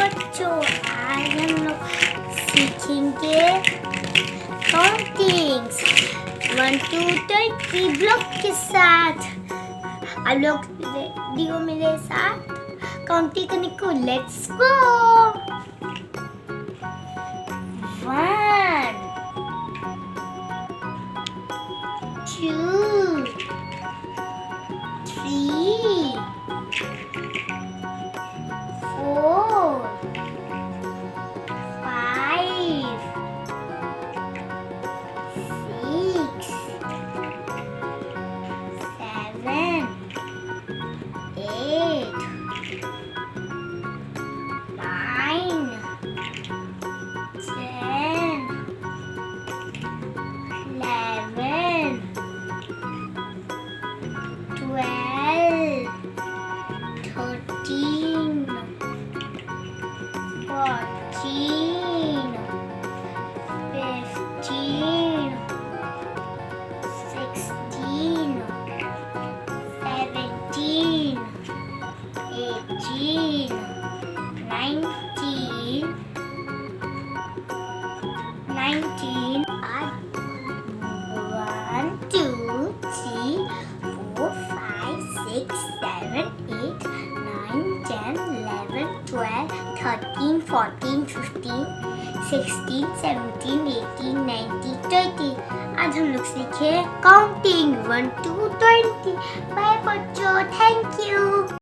बच्चों, आज हम लोग सीखेंगे काउंटिंग्स 1 to 30 ब्लॉक के साथ। आप लोग रेडी हो मेरे साथ काउंटिंग करने को? Let's go. 1 2 3 4 5 6 7 8 9 10 11 12 13 14 15 16 17 18 19 1 2 3 4 5 6 7 8 9 10 11 12 13 14 15 16 17 18 19 20। आज हम लोग सीखे काउंटिंग 1 to 20। बाय बच्चों, थैंक यू।